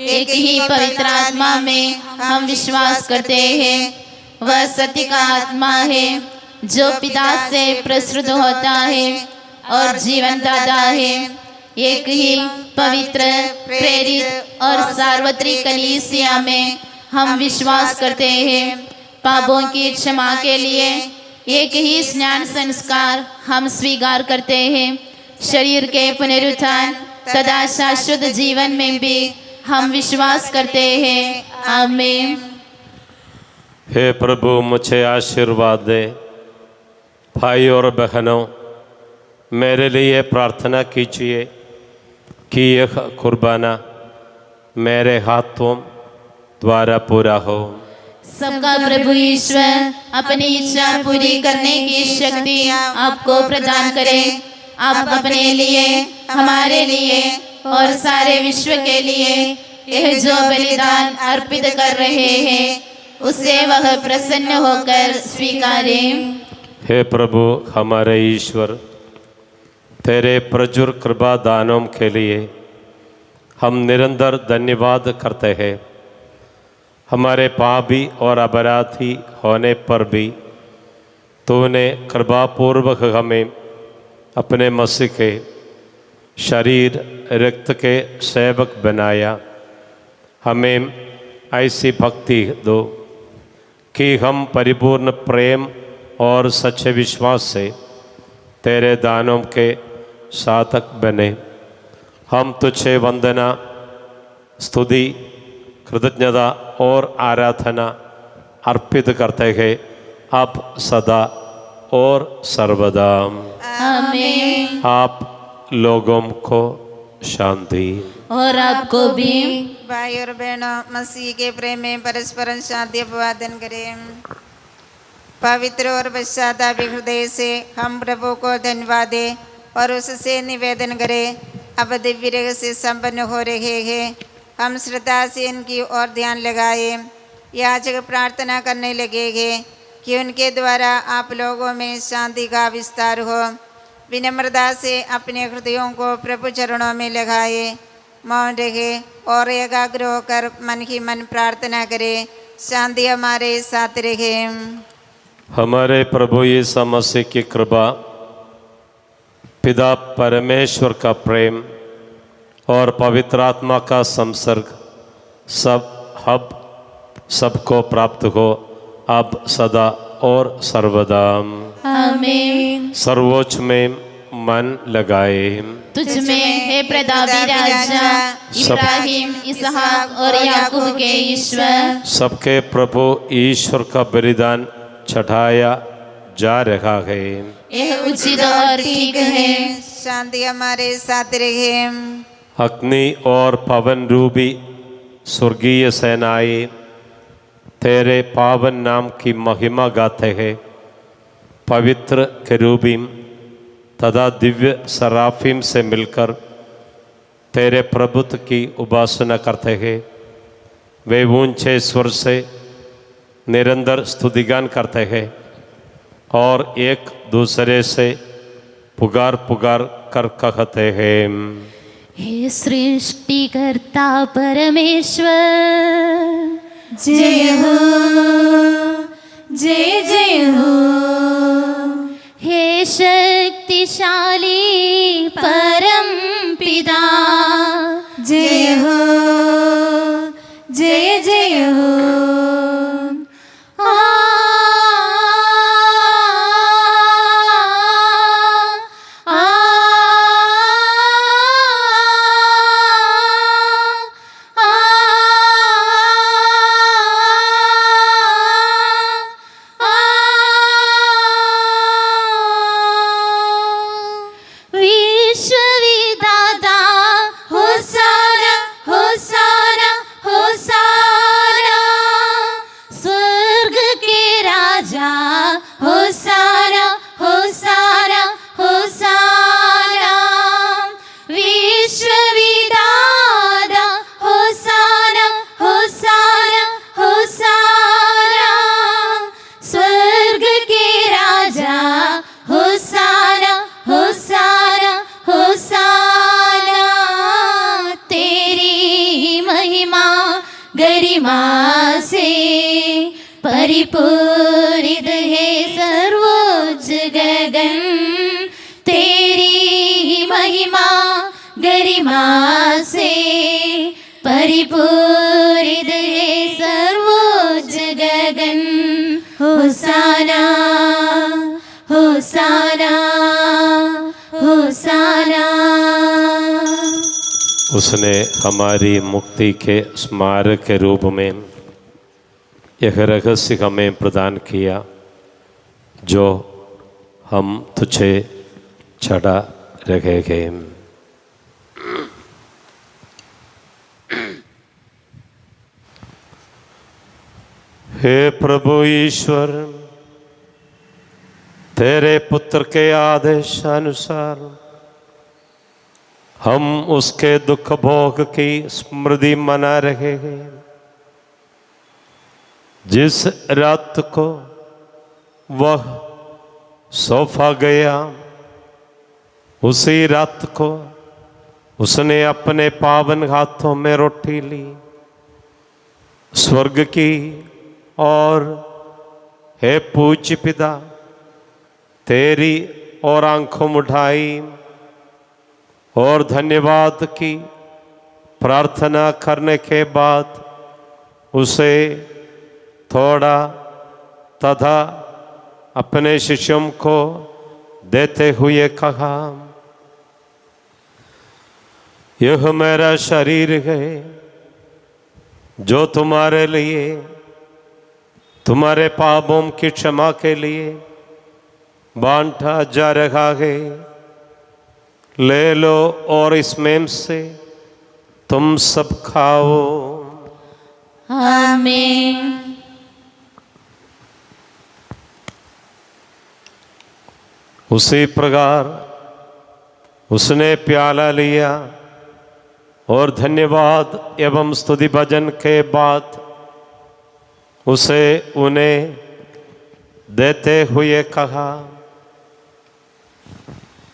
एक ही पवित्र आत्मा में हम विश्वास करते हैं। वह सत्य का आत्मा है जो पिता से प्रसृत होता है और जीवन दाता है। एक ही पवित्र, प्रेरित और सार्वत्रिक कलीसिया में हम विश्वास करते हैं। पापों की क्षमा के लिए एक ही स्नान संस्कार हम स्वीकार करते हैं। शरीर के पुनरुत्थान तथा शाश्वत जीवन में भी हम विश्वास करते हैं। आमीन। हे प्रभु, मुझे आशीर्वाद दे। भाई और बहनों, मेरे लिए प्रार्थना कीजिए कि यह कुर्बाना मेरे हाथों द्वारा पूरा हो। सबका प्रभु ईश्वर अपनी इच्छा पूरी करने की शक्ति आपको प्रदान करे। आप अपने लिए, हमारे लिए और सारे विश्व के लिए यह जो बलिदान अर्पित कर रहे हैं उससे वह प्रसन्न होकर स्वीकारे। हे प्रभु हमारे ईश्वर, तेरे प्रचुर कृपा दानों के लिए हम निरंतर धन्यवाद करते हैं। हमारे पापी और अपराधी होने पर भी तूने कृपापूर्वक हमें अपने मसीह के शरीर रक्त के सेवक बनाया। हमें ऐसी भक्ति दो कि हम परिपूर्ण प्रेम और सच्चे विश्वास से तेरे दानों के साधक बने। हम तुझे वंदना, स्तुति, कृतज्ञता और आराधना अर्पित करते हैं अब, सदा और सर्वदा। आमीन। आप लोगों को शांति। और आपको भी। भाई और बहनों, मसीह के प्रेम में परस्पर शांति अभिवादन करें। पवित्र और पश्चातापी हृदय से हम प्रभु को धन्यवाद दें और उससे निवेदन करें। अब दिव्य रहस्य संपन्न हो रहे हैं। हम श्रद्धा से इनकी ओर ध्यान लगाए। याचक प्रार्थना करने लगेंगे कि उनके द्वारा आप लोगों में शांति का विस्तार हो। विनम्रता से अपने हृदयों को प्रभु चरणों में लगाए, मौन रहे और एकाग्र होकर मन ही मन प्रार्थना करें। शांति हमारे साथ रहे। हमारे प्रभु यीशु मसीह की कृपा, पिता परमेश्वर का प्रेम और पवित्र आत्मा का संसर्ग सबको प्राप्त हो अब, सदा और सर्वदा। आमीन। सर्वोच्च में मन लगाए। तुझ में है प्रतापी राजा, इब्राहिम, इसहाक और याकूब के ईश्वर। सबके प्रभु ईश्वर का बलिदान चढ़ाया जा रहा है। यह उचित और ठीक है। शांति हमारे साथ रहे। अग्नि और पवन रूपी स्वर्गीय सेनाएं तेरे पावन नाम की महिमा गाते हैं। पवित्र केरूबीम तथा दिव्य सराफीम से मिलकर तेरे प्रभुत्व की उपासना करते हैं। वे ऊंचे स्वर से निरंतर स्तुतिगान करते हैं और एक दूसरे से पुकार पुकार कर कहते हैं, हे सृष्टिकर्ता परमेश्वर, जय हो, जय जय हो। हे शक्तिशाली परम पिता, जय हो, जय जय हो। परिपूरित है सर्वोच्च गगन, तेरी महिमा गरिमा से परिपूरित है सर्वोच्च गगन। होसाना होसाना होसाना। उसने हमारी मुक्ति के स्मारक के रूप में यह रहस्य हमें प्रदान किया जो हम तुझे चढ़ा रखेंगे। हे प्रभु ईश्वर, तेरे पुत्र के आदेशानुसार हम उसके दुख भोग की स्मृति मना रहे हैं। जिस रात को वह सौंपा गया, उसी रात को उसने अपने पावन हाथों में रोटी ली, स्वर्ग की और हे पूज्य पिता, तेरी और आंखों उठाई और धन्यवाद की प्रार्थना करने के बाद उसे थोड़ा तथा अपने शिष्यों को देते हुए कहा, यह मेरा शरीर है जो तुम्हारे लिए, तुम्हारे पापों की क्षमा के लिए बांटा जा रहा है। ले लो और इसमें से तुम सब खाओ। आमीन। उसी प्रकार उसने प्याला लिया और धन्यवाद एवं स्तुति भजन के बाद उसे उन्हें देते हुए कहा,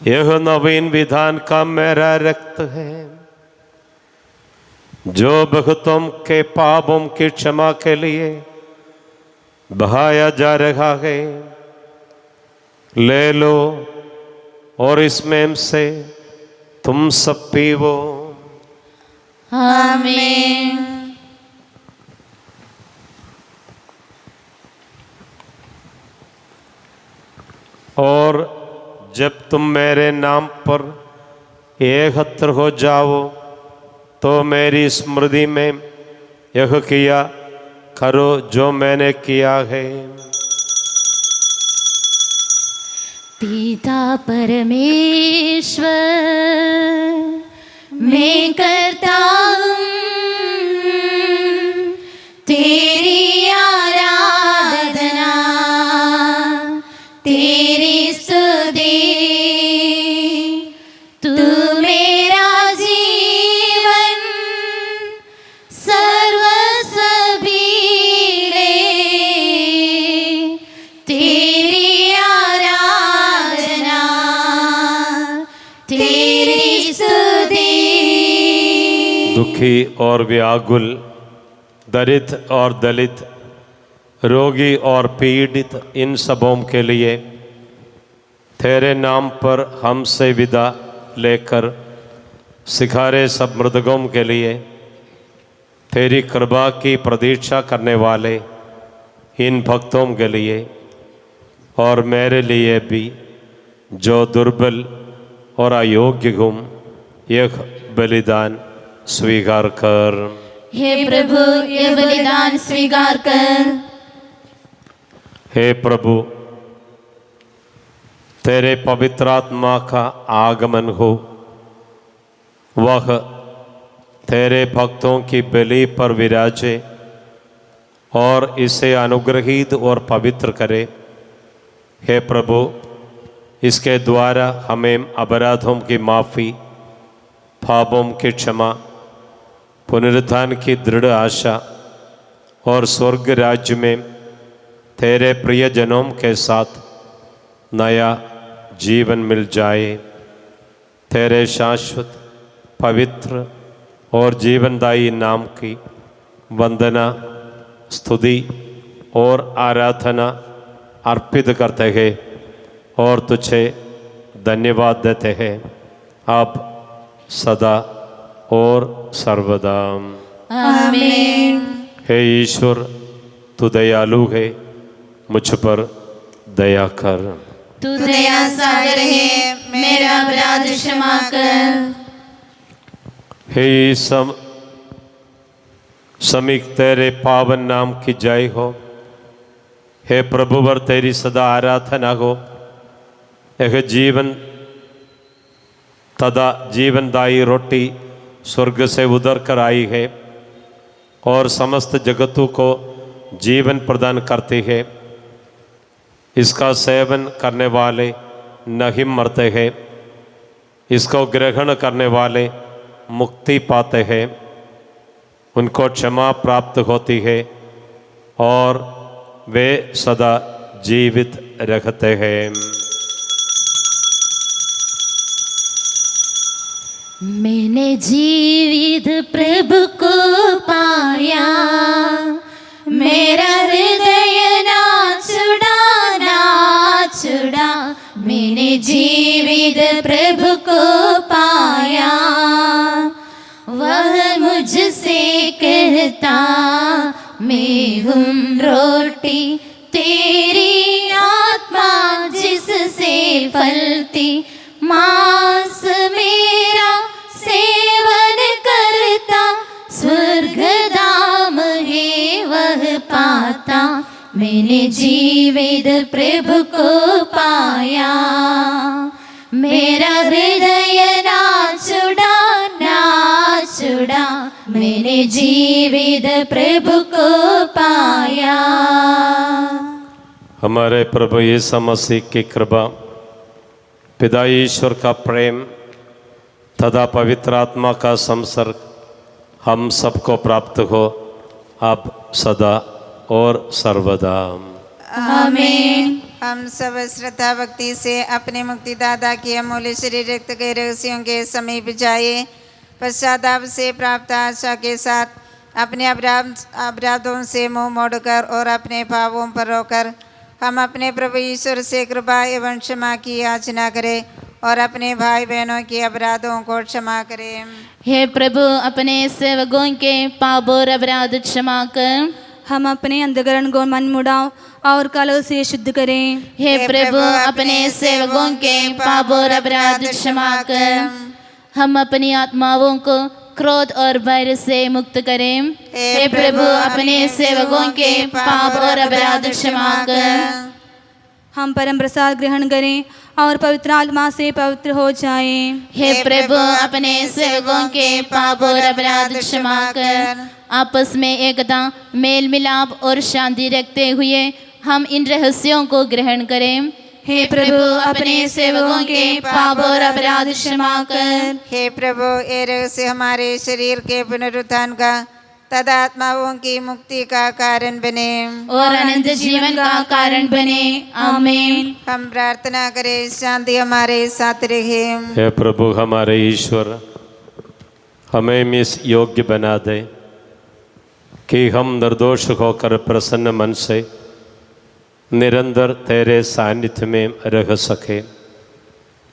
यह नवीन विधान का मेरा रक्त है जो बहुतों के पापों की क्षमा के लिए बहाया जा रहा है। ले लो और इसमें से तुम सब पीवो। आमीन। और जब तुम मेरे नाम पर एकत्र हो जाओ तो मेरी स्मृति में यह किया करो जो मैंने किया है। पिता परमेश्वर, मैं करता हूँ तेरी आराधना, तेरी स्तुति। तू मेरा जीवन सर्वस्व भी ले, तेरी आराधना, तेरी स्तुति। दुखी और व्याकुल, दरिद्र और दलित, रोगी और पीड़ित, इन सबों के लिए तेरे नाम पर हमसे विदा लेकर सिखारे सब मृतकों के लिए तेरी कृपा की प्रतीक्षा करने वाले इन भक्तों के लिए और मेरे लिए भी जो दुर्बल और अयोग्य हूँ, यह बलिदान स्वीकार कर। हे प्रभु, ये बलिदान स्वीकार कर। हे प्रभु, तेरे पवित्र आत्मा का आगमन हो, वह तेरे भक्तों की बलि पर विराजे और इसे अनुग्रहित और पवित्र करे। हे प्रभु, इसके द्वारा हमें अपराधों की माफ़ी, पापों की क्षमा, पुनरुत्थान की दृढ़ आशा और स्वर्ग राज्य में तेरे प्रियजनों के साथ नया जीवन मिल जाए। तेरे शाश्वत, पवित्र और जीवनदायी नाम की वंदना, स्तुति और आराधना अर्पित करते हैं और तुझे धन्यवाद देते हैं, अब सदा और सर्वदा। आमीन। हे ईश्वर, तू दयालु है, मुझ पर दया कर। तू दया सागर है, मेरा अपराध क्षमा कर। हे समीक तेरे पावन नाम की जय हो। हे प्रभुवर तेरी सदा आराधना हो। यह जीवन तथा जीवनदायी रोटी स्वर्ग से उतर कर आई है और समस्त जगतों को जीवन प्रदान करती है। इसका सेवन करने वाले नहीं मरते हैं, इसको ग्रहण करने वाले मुक्ति पाते हैं, उनको क्षमा प्राप्त होती है और वे सदा जीवित रहते हैं। मैंने जीवित प्रभु को पाया, मेरा हृदय नाच उड़ा, मैंने जीवित प्रभु को पाया। वह मुझसे कहता, मैं हूँ रोटी तेरी आत्मा जिससे फलती, मांस मेरा सेवन करता, स्वर्ग धाम है वह पाता। मैंने जीवित प्रभु को पाया, मेरा हृदय नाच उड़ा, मैंने जीवित प्रभु को पाया। हमारे प्रभु यीशु मसीह की कृपा, पिता ईश्वर का प्रेम तथा पवित्र आत्मा का संसर्ग हम सबको प्राप्त हो, अब सदा और सर्वदा। आमीन। हम सब श्रद्धा भक्ति से अपने मुक्तिदाता के अमूल्य शरीर रक्त के रहस्यों के समीप जाए। पश्चाताप से प्राप्त आशा के साथ अपने अपराधों से मुंह मोड़कर और अपने पापों पर रोकर हम अपने प्रभु ईश्वर से कृपा एवं क्षमा की याचना करें और अपने भाई बहनों के अपराधों को क्षमा करें। हे प्रभु, अपने सेवकों के पाप और अपराध क्षमा कर हम अपने अंधकरण को मन मुड़ाओ और कलह से शुद्ध करें। हे प्रभु, अपने सेवकों के पाप और अपराध क्षमा कर हम अपनी आत्माओं को क्रोध और भय से मुक्त करें। हे प्रभु, अपने सेवकों के पाप और अपराध क्षमा कर हम परम प्रसाद ग्रहण करें और पवित्र आत्मा से पवित्र हो जाएं। हे प्रभु, अपने सेवकों के पाप और अपराध क्षमा कर आपस में एकता, मेल मिलाप और शांति रखते हुए हम इन रहस्यों को ग्रहण करें। हे प्रभु, अपने सेवकों के पाप और अपराध क्षमा कर। हे प्रभु, ये रहस्य हमारे शरीर के पुनरुत्थान का तथा आत्माओं की मुक्ति का कारण बने और अनंत जीवन का कारण बने। आमीन। हम प्रार्थना करें, शांति हमारे साथ रहे। हे प्रभु हमारे ईश्वर, हमें इस योग्य बना दे कि हम निर्दोष होकर प्रसन्न मन से निरंतर तेरे सानिध्य में रह सके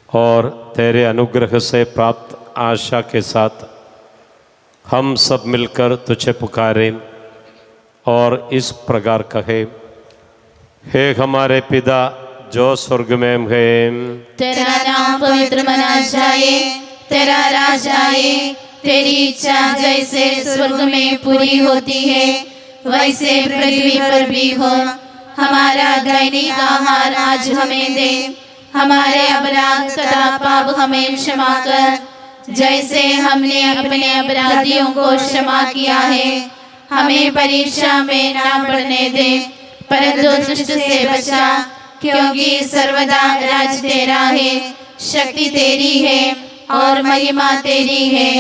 और तेरे अनुग्रह से प्राप्त आशा के साथ हम सब मिलकर तुझे पुकारें और इस प्रकार कहे, हे हमारे पिता जो स्वर्ग में है, तेरा नाम पवित्र मना जाए, तेरा राज आए, तेरी इच्छा जैसे स्वर्ग में पूरी होती है वैसे पृथ्वी पर भी हो। हमारा दैनिक आहार आज हमें दे, हमारे अपराध तथा पाप हमें क्षमा कर जैसे हमने अपने अपराधियों को क्षमा किया है। हमें परीक्षा में ना पड़ने दे, परंतु दुष्ट से बचा, क्योंकि सर्वदा राज तेरा है, शक्ति तेरी है और महिमा तेरी है।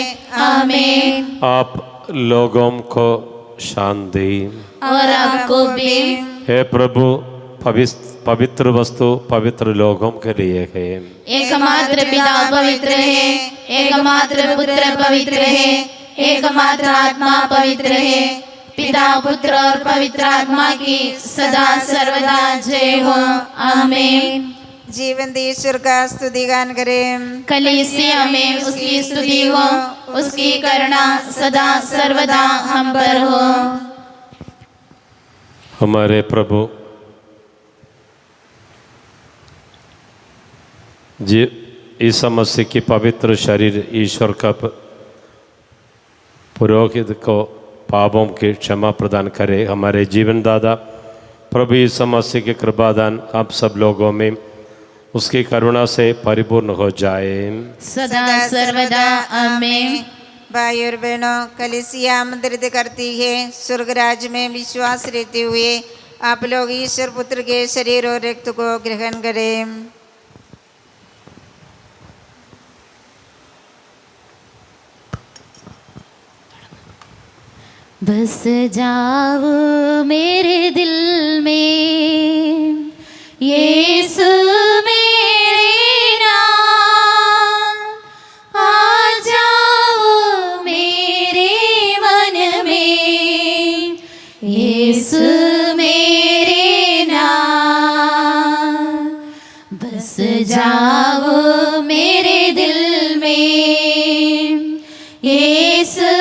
आमीन। आप लोगों को शांति और आपको भी। हे प्रभु, पवित्र वस्तु पवित्र लोगों के लिए है। एकमात्र पिता पवित्र है, एकमात्र पुत्र पवित्र है, एकमात्र आत्मा पवित्र है। पिता, पुत्र और पवित्र आत्मा की सदा सर्वदा जय हो। आमीन। जीवंत ईश्वर का स्तुति गान करें। कलीसिया में उसकी स्तुति हो, उसकी करुणा सदा सर्वदा हम पर हो। हमारे प्रभु जी ईसा मसीह की पवित्र शरीर ईश्वर का पुरोहित को पापों की क्षमा प्रदान करे। हमारे जीवन दादा प्रभु ईसा मसीह के कृपादान आप सब लोगों में उसकी करुणा से परिपूर्ण हो जाए सदा सर्वदा। आमीन। भाई और बहनों, कलीसिया आमंत्रित करती है स्वर्ग राज्य में विश्वास रहते हुए आप लोग ईश्वर पुत्र के शरीर और रक्त को ग्रहण करें। बस जाओ मेरे दिल में यीशु मेरे नाम, आ जाओ मेरे मन में यीशु मेरे नाम। बस जाओ मेरे दिल में यीशु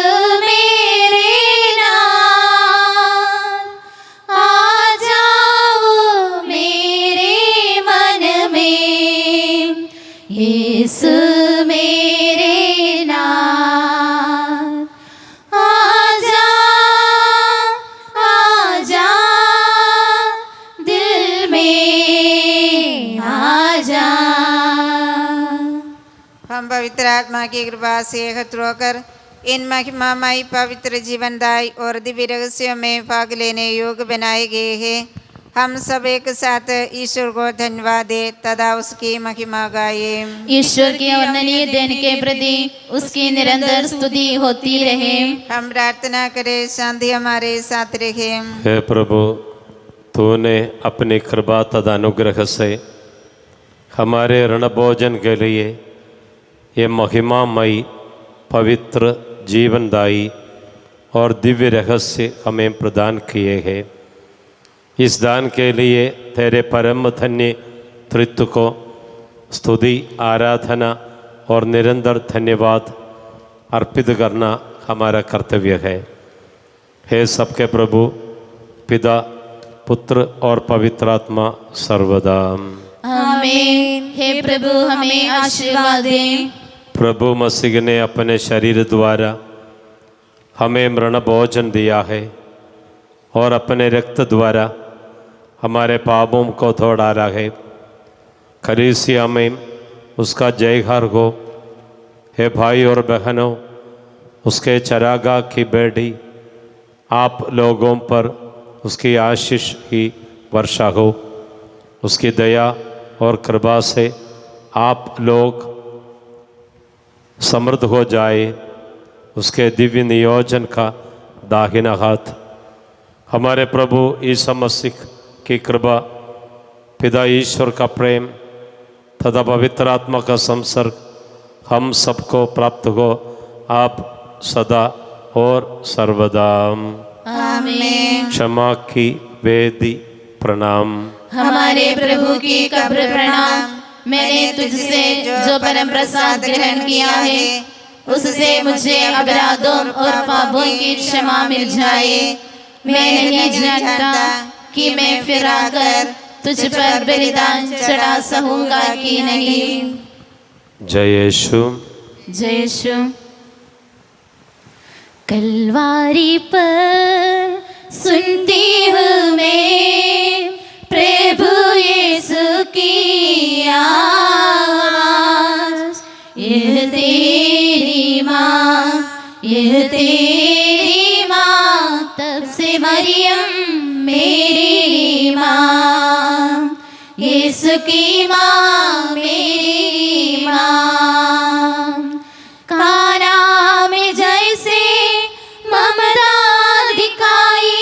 यीशु मेरे नाम, आजा आजा दिल में आजा। हम पवित्र आत्मा की कृपा से एकत्र होकर इन महिमामयी पवित्र जीवनदायी और दिव्य रहस्यों में भाग लेने योग्य बनाए गए हैं। हम सब एक साथ ईश्वर को धन्यवाद दे तथा उसकी महिमा गाए। ईश्वर के वर्णनीय देन के प्रति उसकी निरंतर स्तुति होती रहे। हम प्रार्थना करें, शांति हमारे साथ रहे। हे प्रभु, तूने अपनी कृपा तथा अनुग्रह से हमारे ऋण भोजन के लिए ये महिमामयी पवित्र जीवनदायी और दिव्य रहस्य हमें प्रदान किए हैं। इस दान के लिए तेरे परम धन्य त्रित्व को स्तुति, आराधना और निरंतर धन्यवाद अर्पित करना हमारा कर्तव्य है। हे सबके प्रभु, पिता, पुत्र और पवित्र आत्मा सर्वदा। आमीन। हे प्रभु, हमें आशीर्वाद दें। प्रभु मसीह ने अपने शरीर द्वारा हमें मरण भोजन दिया है और अपने रक्त द्वारा हमारे पापों को धो डाला है। कलीसिया में उसका जयघर हो। हे भाई और बहनों, उसके चरागाह की बेड़ी आप लोगों पर उसकी आशीष की वर्षा हो। उसकी दया और कृपा से आप लोग समृद्ध हो जाए। उसके दिव्य नियोजन का दाहिना हाथ हमारे प्रभु यीशु मसीह की कृपा, पिता ईश्वर का प्रेम तथा पवित्र आत्मा का संसर्ग हम सबको प्राप्त हो, आप सदा और सर्वदा। आमीन। क्षमा की वेदी प्रणाम। हमारे प्रभु की कब्र प्रणाम। मैंने तुझसे जो परम प्रसाद ग्रहण किया है, उससे मुझे अपराधों और पापों की क्षमा मिल जाए। मैं नहीं जानता कि मैं फिर आकर तुझ पर बलिदान चढ़ा सकूंगा कि नहीं। जय यीशु। जय यीशु। कलवारी पर सुनती हूँ मैं प्रभु यीशु की आवाज। यह तेरी माँ, यह तेरी माँ, तब से मरियम मेरी माँ, यीशु की माँ मेरी माँ। काना में जैसे ममता दिखाई,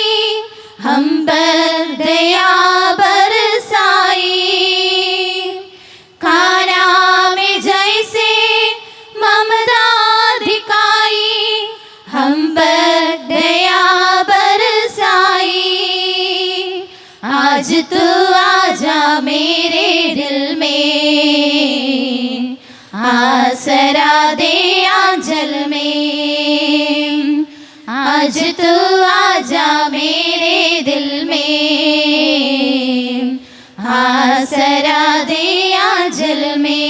हम पर दया बरसाई। काना में जैसे ममता दिखाई, हम पर दया बरसाई। आज तू आजा मेरे दिल में, आसरा दे आंचल में। आज तू आजा मेरे दिल में, आसरा दे आंचल में।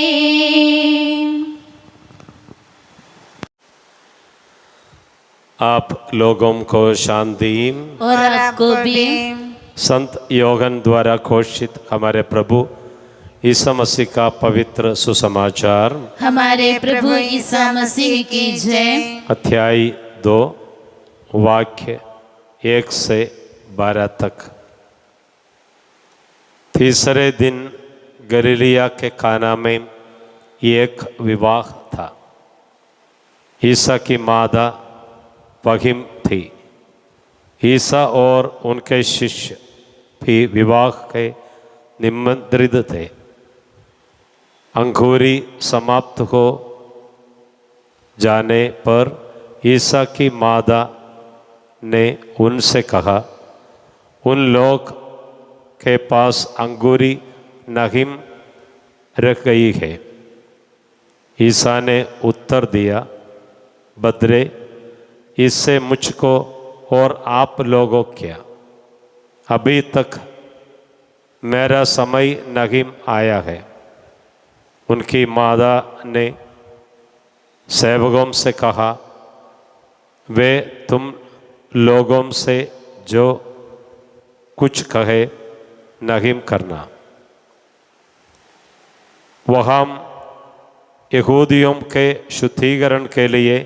आप लोगों को शांति। और आपको भी। संत योगन द्वारा घोषित हमारे प्रभु ईसा मसीह का पवित्र सुसमाचार। हमारे प्रभु ईसा मसीह की जय। अध्याय 2 वाक्य 1 से 12 तक। तीसरे दिन गलीलिया के काना में एक विवाह था। ईसा की माता वहीम थी। ईसा और उनके शिष्य भी विवाह के निमंत्रित थे। अंगूरी समाप्त हो जाने पर ईसा की माता ने उनसे कहा, उन लोग के पास अंगूरी नहीं रख गई है। ईसा ने उत्तर दिया, बदरे इससे मुझको और आप लोगों क्या, अभी तक मेरा समय नहीं आया है। उनकी माता ने सेवकों से कहा, वे तुम लोगों से जो कुछ कहे नहीं करना। वहाँ यहूदियों के शुद्धिकरण के लिए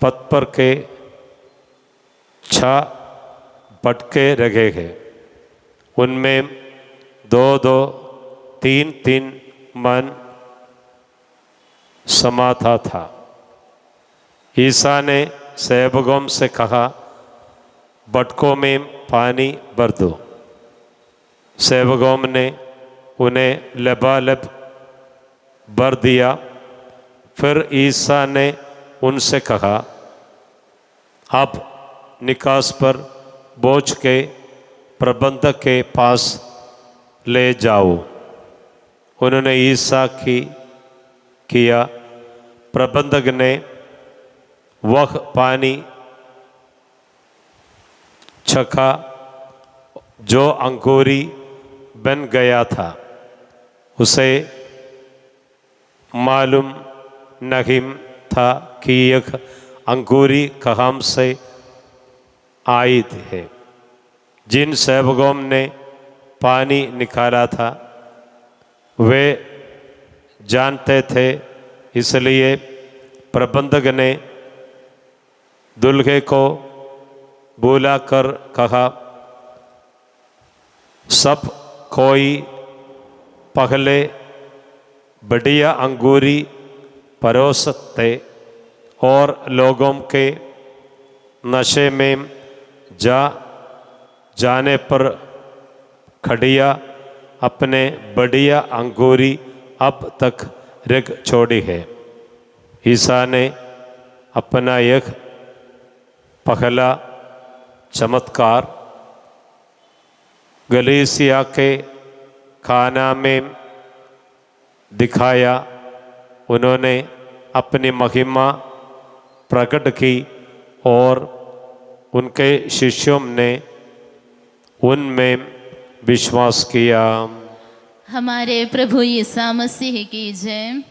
पत्थर के 6 पटके रखे हैं। उनमें 2-2, 3-3 मन समाता था। ईसा ने सेवकों से कहा, बटकों में पानी भर दो। सेवकों ने उन्हें लबालब भर दिया। फिर ईसा ने उनसे कहा, अब निकास पर बोझ के प्रबंधक के पास ले जाओ। उन्होंने ईसा किया। प्रबंधक ने वह पानी चखा जो अंगूरी बन गया था। उसे मालूम नहीं था कि यह अंगूरी कहाँ से आई है। जिन सेवकों ने पानी निकाला था वे जानते थे, इसलिए प्रबंधक ने दूल्हे को बुलाकर कहा, सब कोई पहले बढ़िया अंगूरी परोसते और लोगों के नशे में जाने पर खड़िया अपने बढ़िया अंगूरी अब तक रख छोड़ी है। ईसा ने अपना यह पहला चमत्कार गलीसिया के काना में दिखाया। उन्होंने अपनी महिमा प्रकट की और उनके शिष्यों ने उनमें विश्वास किया। हमारे प्रभु ईसा मसीह की जय।